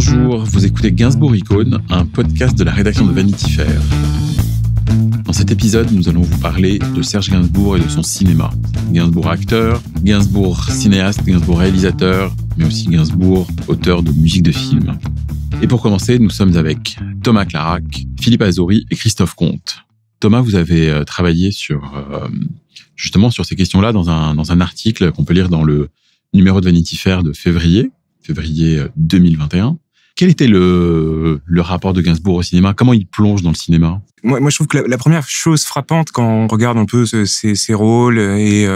Bonjour, vous écoutez Gainsbourg Icône, un podcast de la rédaction de Vanity Fair. Dans cet épisode, nous allons vous parler de Serge Gainsbourg et de son cinéma. Gainsbourg acteur, Gainsbourg cinéaste, Gainsbourg réalisateur, mais aussi Gainsbourg auteur de musique de film. Et pour commencer, nous sommes avec Thomas Clarac, Philippe Azori et Christophe Comte. Thomas, vous avez travaillé justement sur ces questions-là dans un article qu'on peut lire dans le numéro de Vanity Fair de février 2021. Quel était le rapport de Gainsbourg au cinéma? Comment il plonge dans le cinéma? Moi, je trouve que la première chose frappante quand on regarde un peu ses rôles et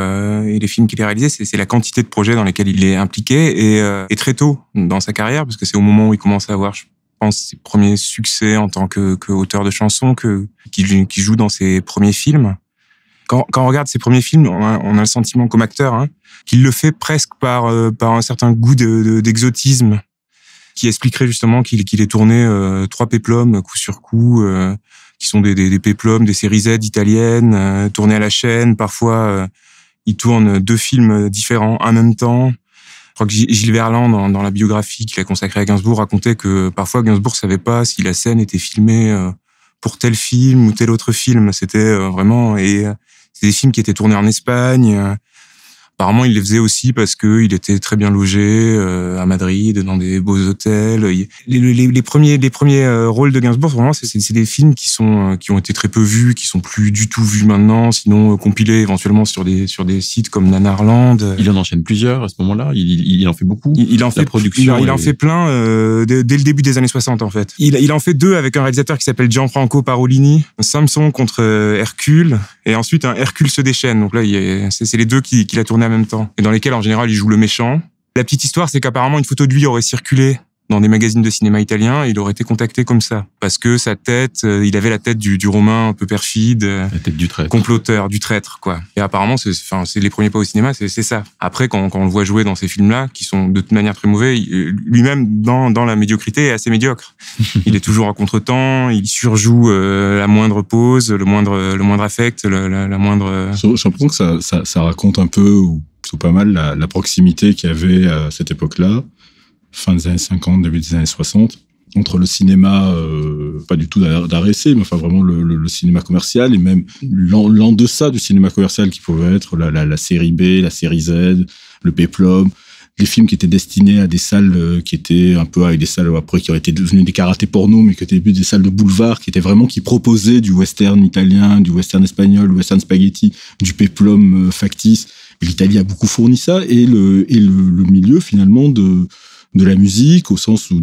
les films qu'il a réalisés, c'est la quantité de projets dans lesquels il est impliqué et très tôt dans sa carrière, parce que c'est au moment où il commence à avoir, je pense, ses premiers succès en tant que auteur de chansons, qu'il joue dans ses premiers films. Quand on regarde ses premiers films, on a le sentiment comme acteur qu'il le fait presque par un certain goût d'exotisme, qui expliquerait justement qu'il ait tourné 3 péplums coup sur coup, qui sont des péplums, des séries Z italiennes, tournées à la chaîne. Parfois, il tourne 2 films différents en même temps. Je crois que Gilles Verland, dans la biographie qu'il a consacrée à Gainsbourg, racontait que parfois Gainsbourg savait pas si la scène était filmée pour tel film ou tel autre film. C'était vraiment... C'est des films qui étaient tournés en Espagne. Apparemment, il les faisait aussi parce que il était très bien logé à Madrid, dans des beaux hôtels. Les premiers rôles de Gainsbourg, vraiment, c'est des films qui ont été très peu vus, qui sont plus du tout vus maintenant, sinon compilés éventuellement sur des sites comme Nanarland. Il en enchaîne plusieurs à ce moment-là. Il en fait beaucoup. Il en fait plein dès le début des années 60 en fait. Il en fait 2 avec un réalisateur qui s'appelle Gianfranco Parolini, Samson contre Hercule, et ensuite un Hercule se déchaîne. Donc là, c'est les 2 qu'il a tourné en même temps, et dans lesquels en général il joue le méchant. La petite histoire, c'est qu'apparemment une photo de lui aurait circulé dans des magazines de cinéma italiens, et il aurait été contacté comme ça, parce que sa tête, il avait la tête du Romain un peu perfide, la tête du traître, comploteur, du traître quoi. Et apparemment c'est les premiers pas au cinéma, c'est ça. Après quand on le voit jouer dans ces films-là, qui sont de toute manière très mauvais, lui-même dans la médiocrité est assez médiocre. Il est toujours à contretemps, il surjoue la moindre pause, le moindre affect, la moindre. J'ai l'impression que ça raconte un peu, ou plutôt pas mal, la proximité qu'il y avait à cette époque-là, fin des années 50, début des années 60, entre le cinéma, pas du tout d'art essai, mais enfin vraiment le cinéma commercial, et même l'en deçà du cinéma commercial, qui pouvait être la série B, la série Z, le péplum, les films qui étaient destinés à des salles qui étaient un peu avec des salles après qui auraient été devenues des karatés porno, mais qui étaient des salles de boulevard, qui proposaient du western italien, du western espagnol, du western spaghetti, du péplum factice. L'Italie a beaucoup fourni ça, et le milieu finalement de la musique, au sens où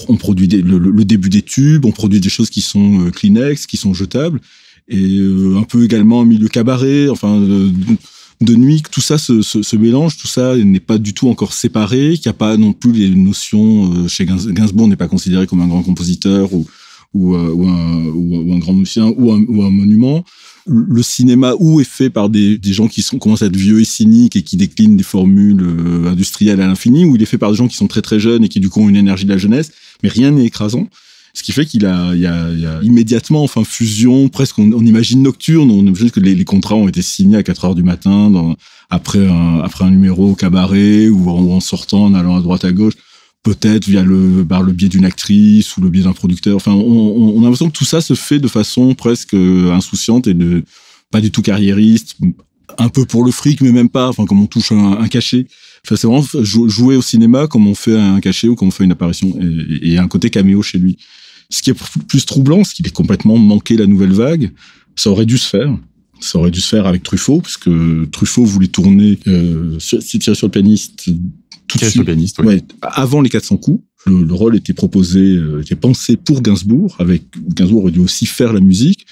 on produit le début des tubes, on produit des choses qui sont Kleenex, qui sont jetables, et un peu également un milieu cabaret, enfin de nuit, tout ça se mélange, tout ça n'est pas du tout encore séparé, qu'il n'y a pas non plus les notions, chez Gainsbourg n'est pas considéré comme un grand compositeur ou un grand musicien ou un monument. Le cinéma est fait par des gens qui commencent à être vieux et cyniques et qui déclinent des formules industrielles à l'infini, ou il est fait par des gens qui sont très très jeunes et qui du coup ont une énergie de la jeunesse, mais rien n'est écrasant. Ce qui fait il y a immédiatement, enfin, fusion, presque, on imagine nocturne, on imagine que les contrats ont été signés à 4h du matin, après un numéro au cabaret, ou en sortant, en allant à droite à gauche, peut-être par le biais d'une actrice ou le biais d'un producteur. Enfin, on a l'impression que tout ça se fait de façon presque insouciante et pas du tout carriériste, un peu pour le fric, mais même pas, enfin, comme on touche un cachet. Enfin, c'est vraiment jouer au cinéma comme on fait un cachet ou comme on fait une apparition, et un côté caméo chez lui. Ce qui est plus troublant, c'est qu'il est complètement manqué la nouvelle vague. Ça aurait dû se faire. Ça aurait dû se faire avec Truffaut, parce que Truffaut voulait tourner Tirer sur le pianiste tout de suite. Sur le pianiste, oui. Ouais, avant les 400 coups. Le rôle était était pensé pour Gainsbourg. Gainsbourg aurait dû aussi faire la musique.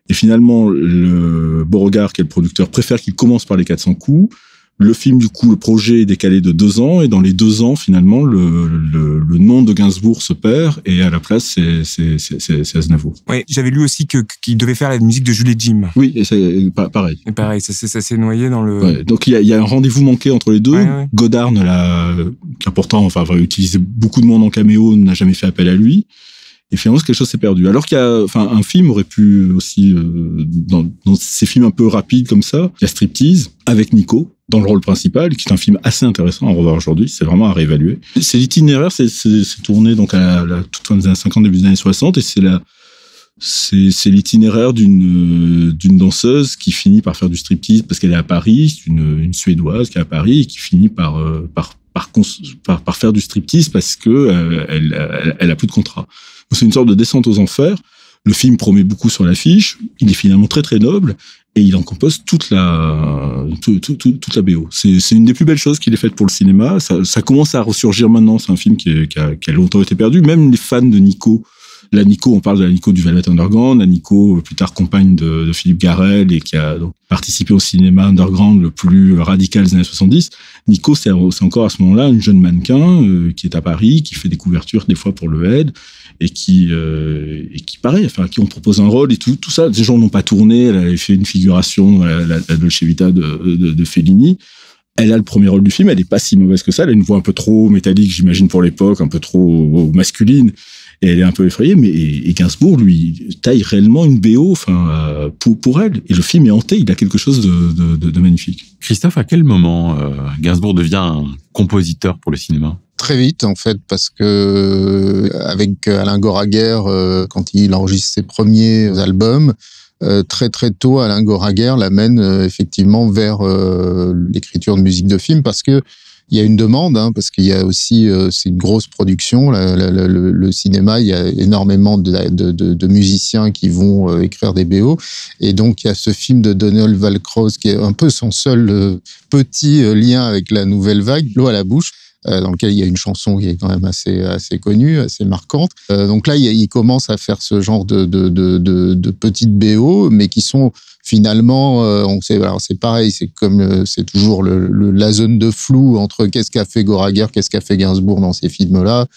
Et finalement, le Beauregard, qui est le producteur, préfère qu'il commence par les 400 coups. Le film, du coup, le projet est décalé de 2 ans, et dans les 2 ans, finalement, le nom de Gainsbourg se perd, et à la place, c'est Aznavour. Oui, j'avais lu aussi qu'il devait faire la musique de Jules et Jim. Oui, et c'est pareil. Et pareil, ça s'est noyé dans le... Ouais, donc il y a un rendez-vous manqué entre les deux. Ouais. Godard qui a pourtant, va utiliser beaucoup de monde en caméo, n'a jamais fait appel à lui. Et finalement, quelque chose s'est perdu. Alors qu'il y a, un film aurait pu aussi, dans ces films un peu rapides comme ça, il y a Striptease, avec Nico, dans le rôle principal, qui est un film assez intéressant à revoir aujourd'hui. C'est vraiment à réévaluer. C'est l'itinéraire, c'est tourné donc à la toute fin des années 50, début des années 60, et c'est l'itinéraire d'une danseuse qui finit par faire du striptease parce qu'elle est à Paris, une Suédoise qui est à Paris et qui finit par faire du striptease parce que elle a plus de contrat. C'est une sorte de descente aux enfers. Le film promet beaucoup sur l'affiche. Il est finalement très très noble et il en compose toute la BO. C'est une des plus belles choses qu'il ait faites pour le cinéma. Ça commence à ressurgir maintenant. C'est un film qui a longtemps été perdu. Même les fans de Nico. La Nico, on parle de la Nico du Velvet Underground, la Nico, plus tard compagne de Philippe Garrel et qui a donc participé au cinéma underground le plus radical des années 70. Nico, c'est encore à ce moment-là une jeune mannequin qui est à Paris, qui fait des couvertures des fois pour le Head et qui pareil, enfin, à qui on propose un rôle et tout ça. Des gens n'ont pas tourné, elle avait fait une figuration dans la Dolce Vita de Fellini. Elle a le premier rôle du film, elle est pas si mauvaise que ça, elle a une voix un peu trop métallique, j'imagine, pour l'époque, un peu trop masculine. Et elle est un peu effrayée, mais et Gainsbourg, lui, taille réellement une BO, enfin, pour elle. Et le film est hanté, il a quelque chose de magnifique. Christophe, à quel moment Gainsbourg devient un compositeur pour le cinéma ? Très vite, en fait, parce que avec Alain Goraguer, quand il enregistre ses premiers albums, très très tôt, Alain Goraguer l'amène effectivement vers l'écriture de musique de film, parce que il y a une demande, parce qu'il y a aussi, c'est une grosse production, le cinéma, il y a énormément de musiciens qui vont écrire des BO, et donc il y a ce film de Donald Valcroze qui est un peu son seul petit lien avec la nouvelle vague, L'eau à la bouche, dans lequel il y a une chanson qui est quand même assez connue, assez marquante. Donc là, il commence à faire ce genre de petites BO, mais qui sont finalement, on sait, alors c'est pareil, c'est comme c'est toujours la zone de flou entre qu'est-ce qu'a fait Goraguer, qu'est-ce qu'a fait Gainsbourg dans ces films-là.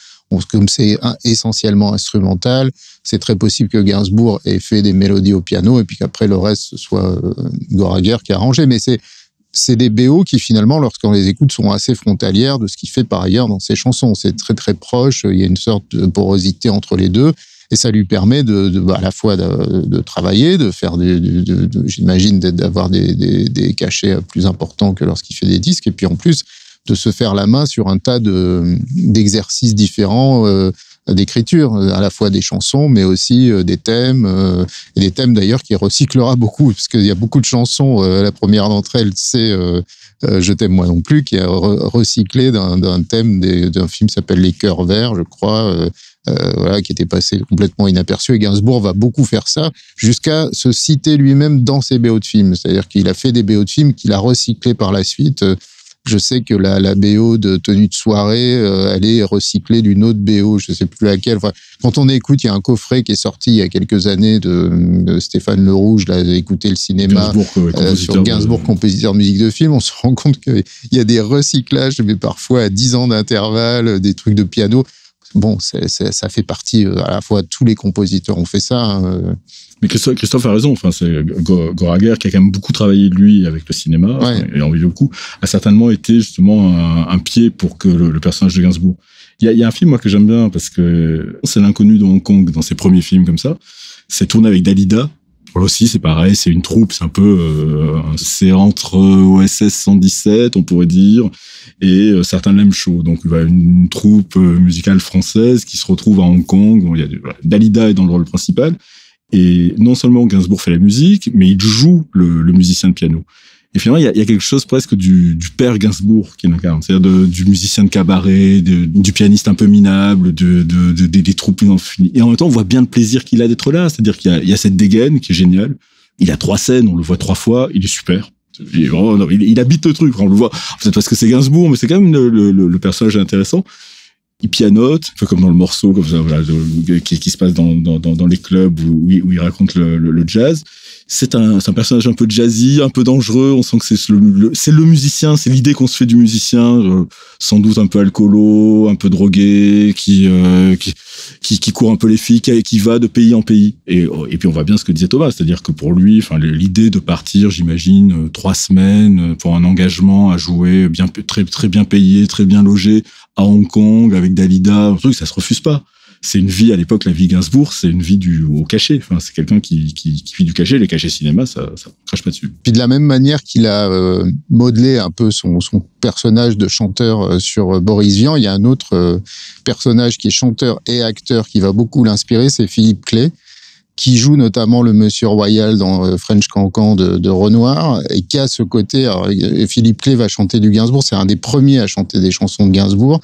Comme c'est essentiellement instrumental, c'est très possible que Gainsbourg ait fait des mélodies au piano et puis qu'après le reste ce soit Goraguer qui a arrangé. Mais c'est des BO qui finalement, lorsqu'on les écoute, sont assez frontalières de ce qu'il fait par ailleurs dans ses chansons. C'est très très proche, il y a une sorte de porosité entre les deux. Et ça lui permet à la fois de travailler, de faire j'imagine d'avoir des cachets plus importants que lorsqu'il fait des disques, et puis en plus de se faire la main sur un tas d'exercices différents d'écriture, à la fois des chansons, mais aussi des thèmes, et des thèmes d'ailleurs qu'il recyclera beaucoup, parce qu'il y a beaucoup de chansons. La première d'entre elles, c'est Je t'aime moi non plus, qui est recyclé d'un thème d'un film qui s'appelle Les Cœurs Verts, je crois. Voilà, qui était passé complètement inaperçu. Et Gainsbourg va beaucoup faire ça, jusqu'à se citer lui-même dans ses BO de films. C'est-à-dire qu'il a fait des BO de films qu'il a recyclés par la suite. Je sais que la BO de Tenue de soirée, elle est recyclée d'une autre BO, je sais plus laquelle. Enfin, quand on écoute, il y a un coffret qui est sorti il y a quelques années de Stéphane Le Rouge, là, écouter le cinéma, sur Gainsbourg, compositeur de musique de film. On se rend compte qu'il y a des recyclages, mais parfois à 10 ans d'intervalle, des trucs de piano. Bon, ça fait partie, à la fois tous les compositeurs ont fait ça. Mais Christophe a raison. Enfin, c'est Goraguer qui a quand même beaucoup travaillé lui avec le cinéma, ouais. Et en beaucoup, a certainement été justement un pied pour que le personnage de Gainsbourg. Il y a un film moi que j'aime bien parce que c'est L'inconnu de Hong Kong dans ses premiers films comme ça. C'est tourné avec Dalida. Là aussi, c'est pareil, c'est une troupe, c'est un peu, c'est entre OSS 117, on pourrait dire, et certains l'aiment chaud. Donc, une troupe musicale française qui se retrouve à Hong Kong. Bon, Dalida est dans le rôle principal. Et non seulement Gainsbourg fait la musique, mais il joue le musicien de piano. Et finalement, il y a quelque chose presque du père Gainsbourg qui l'incarne. C'est-à-dire du musicien de cabaret, du pianiste un peu minable, des troupes infinies. Et en même temps, on voit bien le plaisir qu'il a d'être là. C'est-à-dire qu'il y a cette dégaine qui est géniale. Il a 3 scènes, on le voit 3 fois, il est super. Il habite le truc, on le voit. Peut-être parce que c'est Gainsbourg, mais c'est quand même le personnage intéressant. Il pianote, un peu comme dans le morceau, comme ça, voilà, qui se passe dans les clubs où il raconte le jazz. C'est un personnage un peu jazzy, un peu dangereux. On sent que c'est le musicien, c'est l'idée qu'on se fait du musicien, sans doute un peu alcoolo, un peu drogué, qui court un peu les filles, qui va de pays en pays. Et puis on voit bien ce que disait Thomas, c'est-à-dire que pour lui, enfin l'idée de partir, j'imagine, 3 semaines pour un engagement à jouer très très bien payé, très bien logé à Hong Kong avec Dalida, un truc, ça se refuse pas. c'est une vie à l'époque, la vie Gainsbourg, c'est une vie au cachet. Enfin, c'est quelqu'un qui vit du cachet. Les cachets cinéma, ça crache pas dessus. Puis de la même manière qu'il a modelé un peu son personnage de chanteur sur Boris Vian, il y a un autre personnage qui est chanteur et acteur qui va beaucoup l'inspirer, c'est Philippe Clay, qui joue notamment le Monsieur Royal dans French Cancan de Renoir, et qui a ce côté. Alors, Philippe Clay va chanter du Gainsbourg, c'est un des premiers à chanter des chansons de Gainsbourg.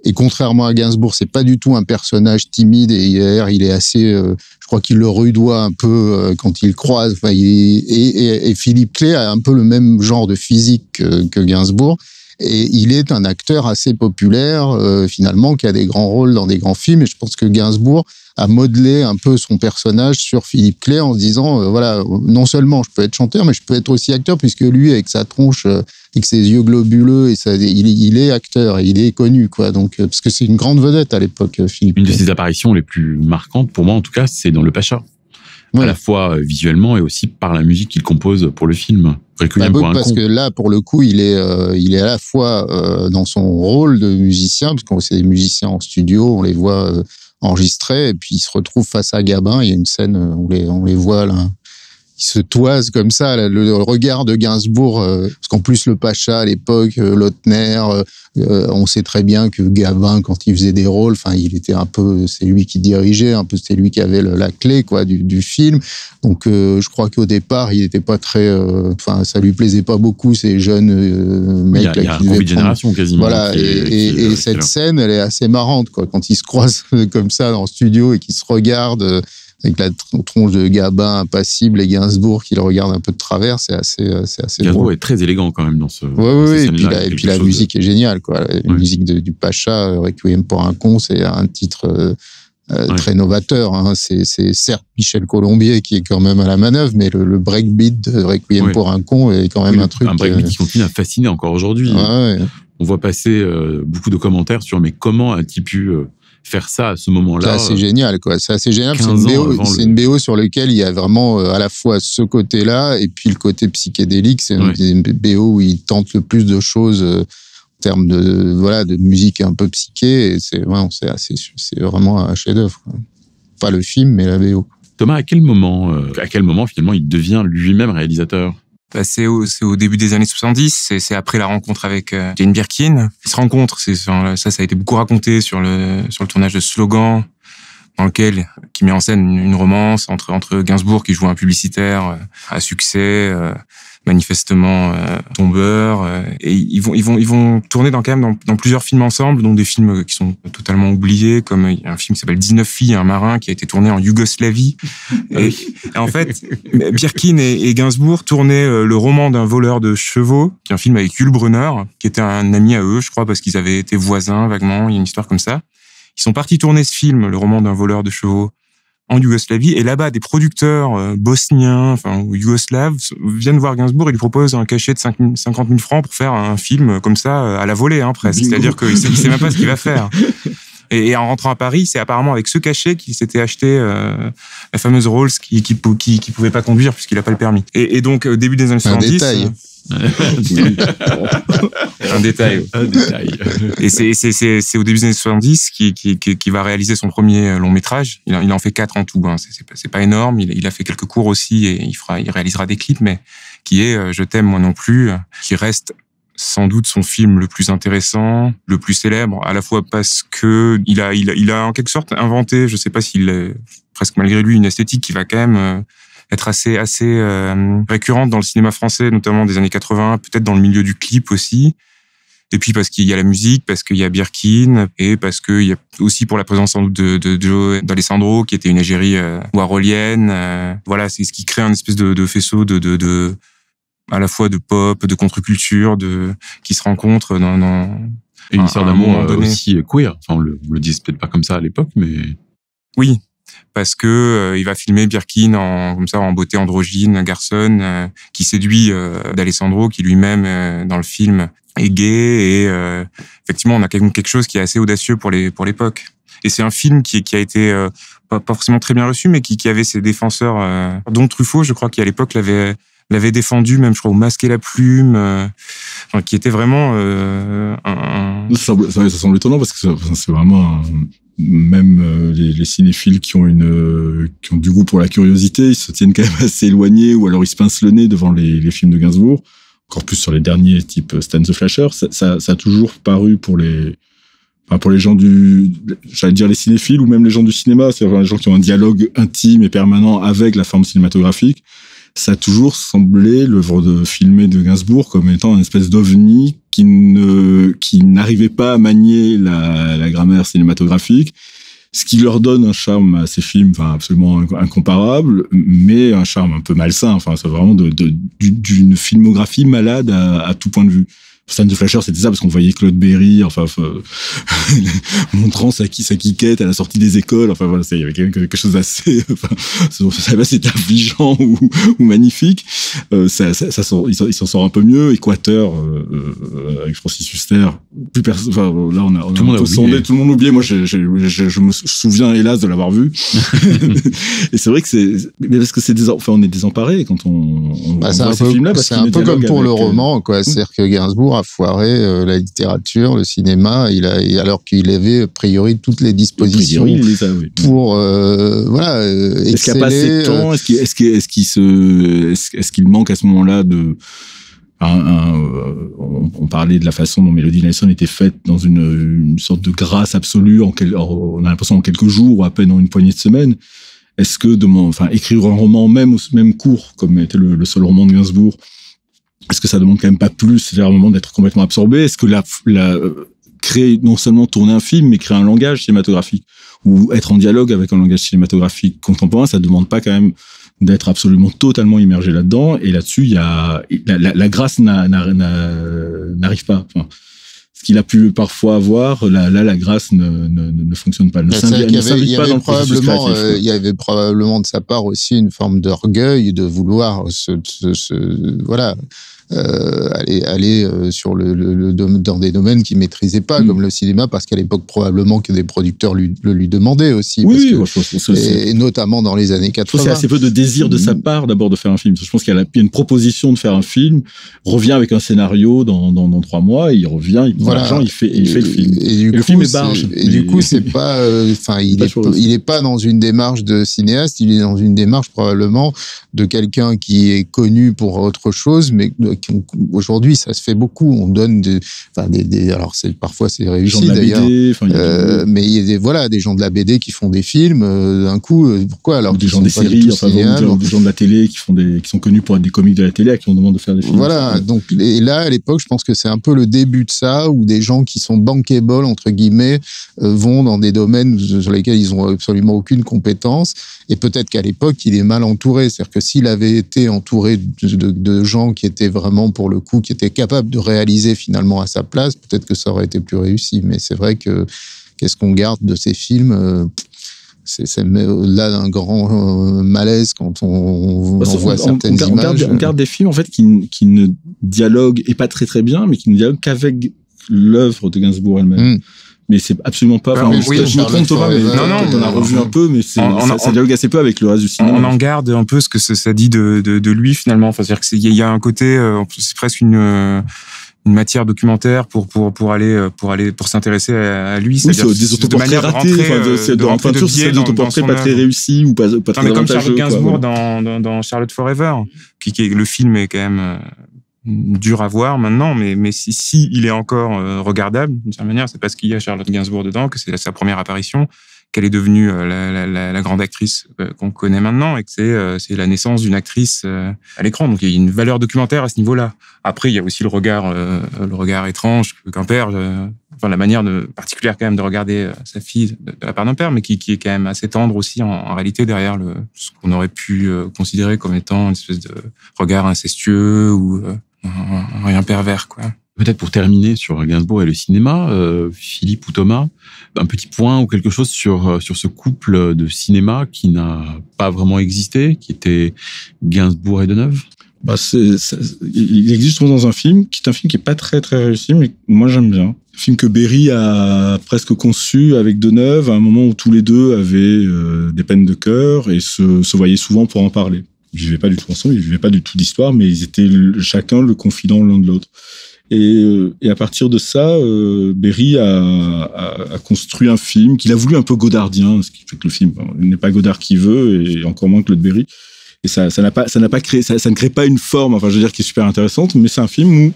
Et contrairement à Gainsbourg, c'est pas du tout un personnage timide et il est assez, je crois qu'il le rudoie un peu quand il le croise. Enfin, et Philippe Clay a un peu le même genre de physique que Gainsbourg. Et il est un acteur assez populaire, finalement, qui a des grands rôles dans des grands films. Et je pense que Gainsbourg a modelé un peu son personnage sur Philippe Clay en se disant, voilà, non seulement je peux être chanteur, mais je peux être aussi acteur, puisque lui, avec sa tronche, avec ses yeux globuleux, et il est acteur, et il est connu, quoi. Donc, parce que c'est une grande vedette à l'époque, Philippe Clay. Une de ses apparitions les plus marquantes, pour moi en tout cas, c'est dans Le Pacha. Ouais. À la fois visuellement et aussi par la musique qu'il compose pour le film. Parce que là, pour le coup, il est à la fois dans son rôle de musicien, parce qu'on c'est des musiciens en studio, on les voit enregistrer, et puis ils se retrouvent face à Gabin. Il y a une scène où on les voit là, ils se toisent comme ça. Là, le regard de Gainsbourg, parce qu'en plus le Pacha à l'époque, Lautner, on sait très bien que Gabin, quand il faisait des rôles, enfin, il était un peu, c'est lui qui dirigeait, un peu, c'est lui qui avait la clé, quoi, du film. Donc, je crois qu'au départ, il n'était pas très, enfin, ça lui plaisait pas beaucoup, ces jeunes mecs. Il y a un conflit de génération quasiment. Voilà, et cette scène, elle est assez marrante, quoi, quand ils se croisent comme ça dans le studio et qu'ils se regardent, avec la tronche de Gabin impassible et Gainsbourg qui le regarde un peu de travers, c'est assez Gainsbourg drôle. est très élève quand même dans ce. Oui, et puis la musique est géniale, quoi. La musique du Pacha, Requiem pour un con, c'est un titre très novateur. Hein. C'est certes Michel Colombier qui est quand même à la manœuvre, mais le breakbeat de Requiem pour un con est quand même un truc. Un breakbeat qui continue à fasciner encore aujourd'hui. Ouais. On voit passer beaucoup de commentaires sur mais comment a-t-il pu faire ça à ce moment-là. C'est assez génial, quoi. C'est assez génial. C'est une BO sur laquelle il y a vraiment à la fois ce côté-là et puis le côté psychédélique. C'est une BO où il tente le plus de choses en termes de musique un peu psyché. Et c'est vraiment un chef-d'œuvre, quoi. Pas le film, mais la BO. Thomas, à quel moment finalement il devient lui-même réalisateur? C'est au début des années 70, c'est après la rencontre avec Jane Birkin. Ils se rencontrent, ça a été beaucoup raconté sur le tournage de Slogan, qui met en scène une romance entre Gainsbourg qui joue un publicitaire à succès, manifestement tombeur, et ils vont tourner quand même dans plusieurs films ensemble, dont des films qui sont totalement oubliés, comme un film qui s'appelle 19 filles et un marin, qui a été tourné en Yougoslavie. Et en fait, Birkin et Gainsbourg tournaient le roman d'un voleur de chevaux, qui est un film avec Yul Brynner, qui était un ami à eux, je crois, parce qu'ils avaient été voisins vaguement, il y a une histoire comme ça. Ils sont partis tourner ce film, le roman d'un voleur de chevaux, en Yougoslavie, et là-bas, des producteurs bosniens, ou yougoslaves, viennent voir Gainsbourg et lui proposent un cachet de 50 000 francs pour faire un film comme ça, à la volée, presque. Bingo. C'est-à-dire qu'il sait même pas ce qu'il va faire. Et en rentrant à Paris, c'est apparemment avec ce cachet qu'il s'était acheté la fameuse Rolls qui pouvait pas conduire puisqu'il a pas le permis. Et donc, au début des années 70... Un détail. Et c'est au début des années 70 qui va réaliser son premier long métrage. Il en fait 4 en tout. C'est pas énorme. Il a fait quelques courts aussi et il réalisera des clips, mais qui est Je t'aime moi non plus, qui reste sans doute son film le plus intéressant, le plus célèbre, à la fois parce que il a en quelque sorte inventé, je sais pas s'il est presque malgré lui, une esthétique qui va quand même être assez récurrente dans le cinéma français, notamment des années 80, peut-être dans le milieu du clip aussi. Et puis parce qu'il y a la musique, parce qu'il y a Birkin, et parce qu'il y a aussi pour la présence sans doute de Joe D'Alessandro, qui était une égérie warholienne. Voilà, c'est ce qui crée un espèce de faisceau de à la fois de pop, de contre-culture, qui se rencontrent dans et une histoire d'amour aussi queer. Enfin, on le disait peut-être pas comme ça à l'époque, mais oui. Parce que il va filmer Birkin en beauté androgyne, garçonne, qui séduit D'Alessandro, qui lui-même dans le film est gay, et effectivement on a quelque chose qui est assez audacieux pour l'époque. Et c'est un film qui a été pas forcément très bien reçu, mais qui avait ses défenseurs, dont Truffaut, je crois, qui à l'époque l'avait défendu, même je crois au Masque et la Plume, qui était vraiment Ça semble étonnant parce que c'est vraiment même les cinéphiles qui ont du goût pour la curiosité, ils se tiennent quand même assez éloignés, ou alors ils se pincent le nez devant les films de Gainsbourg, encore plus sur les derniers, type Stan the Flasher. Ça a toujours paru pour les gens j'allais dire les cinéphiles, ou même les gens du cinéma, c'est-à-dire les gens qui ont un dialogue intime et permanent avec la forme cinématographique, ça a toujours semblé l'œuvre filmée de Gainsbourg comme étant une espèce d'ovni qui n'arrivait pas à manier la grammaire cinématographique, ce qui leur donne un charme à ces films, absolument incomparable, mais un charme un peu malsain. C'est vraiment d'une filmographie malade à tout point de vue. Stan the Flasher, c'était ça, parce qu'on voyait Claude Berry, montrant sa quiquette à la sortie des écoles. Il y avait quelque chose d'assez, c'était affligeant ou magnifique. Il s'en sort un peu mieux. Équateur, avec Francis Huster. Plus personne, là, on a tout le monde oublié. Moi, je me souviens, hélas, de l'avoir vu. Et c'est vrai que mais parce que on est désemparés quand on voit ces films-là. C'est un peu comme pour le roman, quoi. C'est-à-dire que Gainsbourg a foiré la littérature, le cinéma, alors qu'il avait a priori toutes les dispositions pour exceller. Est-ce qu'il n'y a pas assez de temps? Est-ce qu'il manque à ce moment-là de on parlait de la façon dont Melody Nelson était faite dans une sorte de grâce absolue on a l'impression en quelques jours ou à peine en une poignée de semaines. Est-ce que écrire un roman même court, comme était le seul roman de Gainsbourg, est-ce que ça demande quand même pas plus, c'est-à-dire un moment d'être complètement absorbé? Est-ce que créer, non seulement tourner un film, mais créer un langage cinématographique, ou être en dialogue avec un langage cinématographique contemporain, ça demande pas quand même d'être absolument totalement immergé là-dedans? Et là-dessus, la grâce n'arrive pas. Ce qu'il a pu parfois avoir, la grâce ne fonctionne pas. Il y avait probablement de sa part aussi une forme d'orgueil de vouloir aller sur dans des domaines qu'il maîtrisait pas, comme le cinéma, parce qu'à l'époque probablement que des producteurs le lui demandaient aussi. Oui, et notamment dans les années 80. Je pense qu'il y a assez peu de désir de sa part d'abord de faire un film. Je pense qu'il y a une proposition de faire un film, revient avec un scénario dans 3 mois, et il revient, il prend l'argent, il fait le film. Et le film est barge. Et du coup, c'est pas, il est pas dans une démarche de cinéaste, il est dans une démarche probablement de quelqu'un qui est connu pour autre chose, mais aujourd'hui, ça se fait beaucoup. On donne alors parfois c'est réussi d'ailleurs. Mais il y a des gens de la BD qui font des films d'un coup. Pourquoi alors? Des gens des séries, des gens de la télé qui sont connus pour être des comiques de la télé à qui on demande de faire des films. Voilà. Donc et là, à l'époque, je pense que c'est un peu le début de ça, où des gens qui sont bankable entre guillemets vont dans des domaines sur lesquels ils ont absolument aucune compétence. Et peut-être qu'à l'époque, il est mal entouré. C'est-à-dire que s'il avait été entouré de gens qui étaient vraiment, pour le coup, qui étaient capables de réaliser finalement à sa place, peut-être que ça aurait été plus réussi. Mais c'est vrai que qu'est-ce qu'on garde de ces films? C'est au-delà d'un grand malaise quand on voit certaines images. On garde des films en fait qui ne dialoguent, et pas très très bien, mais qui ne dialoguent qu'avec l'œuvre de Gainsbourg elle-même. Mais c'est absolument pas. Je me trompe, Thomas, mais on a revu un peu, mais ça dialogue assez peu avec le reste du cinéma. On en garde un peu ce que ça dit de lui finalement. C'est-à-dire qu'il y a un côté, c'est presque une matière documentaire pour s'intéresser à lui. Oui, c'est des autoportraits ratés. C'est des autoportraits pas très réussis ou pas très avantageux. Comme Charlotte Gainsbourg dans Charlotte Forever, qui le film est quand même dur à voir maintenant, mais si il est encore regardable d'une certaine manière, c'est parce qu'il y a Charlotte Gainsbourg dedans, que c'est sa première apparition, qu'elle est devenue la grande actrice qu'on connaît maintenant, et que c'est la naissance d'une actrice à l'écran. Donc il y a une valeur documentaire à ce niveau-là. Après, il y a aussi le regard étrange qu'un père, la manière particulière quand même de regarder sa fille de la part d'un père, mais qui est quand même assez tendre aussi en réalité derrière ce qu'on aurait pu considérer comme étant une espèce de regard incestueux ou rien pervers, quoi. Peut-être pour terminer sur Gainsbourg et le cinéma, Philippe ou Thomas, un petit point ou quelque chose sur ce couple de cinéma qui n'a pas vraiment existé, qui était Gainsbourg et Deneuve. Il existe dans un film qui est un film qui est pas très très réussi, mais moi j'aime bien. Un film que Berry a presque conçu avec Deneuve à un moment où tous les deux avaient des peines de cœur et se voyaient souvent pour en parler. Ils vivaient pas du tout ensemble, ils vivaient pas du tout d'histoire, mais ils étaient chacun le confident l'un de l'autre. Et à partir de ça, Berry a construit un film qu'il a voulu un peu godardien, ce qui fait que le film n'est pas Godard qui veut, et encore moins Claude Berry. Et ça ne crée pas une forme, enfin je veux dire, qui est super intéressante, mais c'est un film où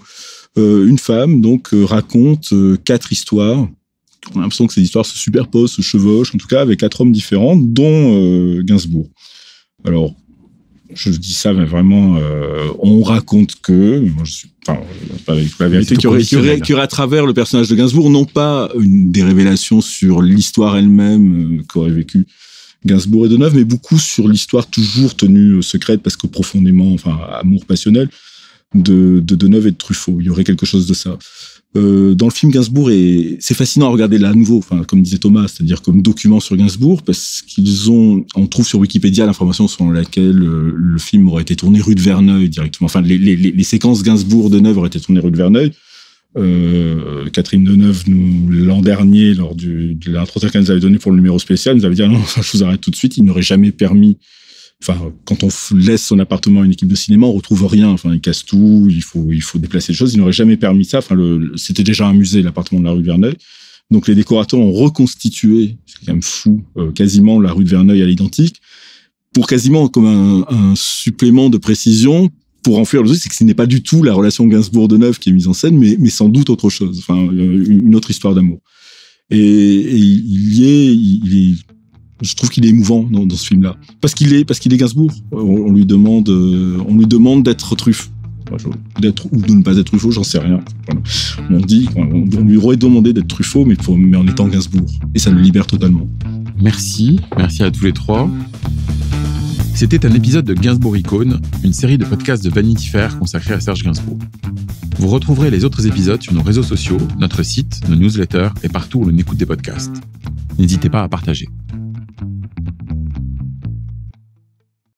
une femme donc raconte 4 histoires. On a l'impression que ces histoires se superposent, se chevauchent, en tout cas avec 4 hommes différents, dont Gainsbourg. Alors, je dis ça, mais vraiment, on raconte que, moi, la vérité, qu'il y aurait à travers le personnage de Gainsbourg, non pas des révélations sur l'histoire elle-même qu'aurait vécu Gainsbourg et Deneuve, mais beaucoup sur l'histoire toujours tenue secrète, parce que profondément, enfin, amour passionnel, de Deneuve et de Truffaut. Il y aurait quelque chose de ça. Dans le film Gainsbourg, c'est fascinant à regarder là à nouveau, enfin, comme disait Thomas, c'est-à-dire comme document sur Gainsbourg, parce on trouve sur Wikipédia l'information selon laquelle le film aurait été tourné rue de Verneuil directement. Enfin, les séquences Gainsbourg-Deneuve auraient été tournées rue de Verneuil. Catherine Deneuve, l'an dernier, lors de l'entretien qu'elle nous avait donné pour le numéro spécial, nous avait dit, ah non, je vous arrête tout de suite, il n'aurait jamais permis. Enfin, quand on laisse son appartement à une équipe de cinéma, on retrouve rien. Enfin, il casse tout, il faut déplacer les choses. Il n'aurait jamais permis ça. Enfin, c'était déjà un musée, l'appartement de la rue de Verneuil. Donc, les décorateurs ont reconstitué, c'est quand même fou, quasiment la rue de Verneuil à l'identique, pour quasiment comme un supplément de précision, pour enfuir le truc, c'est que ce n'est pas du tout la relation Gainsbourg-Deneuve qui est mise en scène, mais sans doute autre chose. Enfin, une autre histoire d'amour. Et je trouve qu'il est émouvant dans ce film-là, parce qu'il est Gainsbourg. On lui demande d'être Truffaut, d'être ou de ne pas être Truffaut, j'en sais rien. Voilà. On lui aurait demandé d'être Truffaut, mais en étant Gainsbourg, et ça le libère totalement. Merci à tous les 3. C'était un épisode de Gainsbourg Icône, une série de podcasts de Vanity Fair consacrée à Serge Gainsbourg. Vous retrouverez les autres épisodes sur nos réseaux sociaux, notre site, nos newsletters et partout où l'on écoute des podcasts. N'hésitez pas à partager.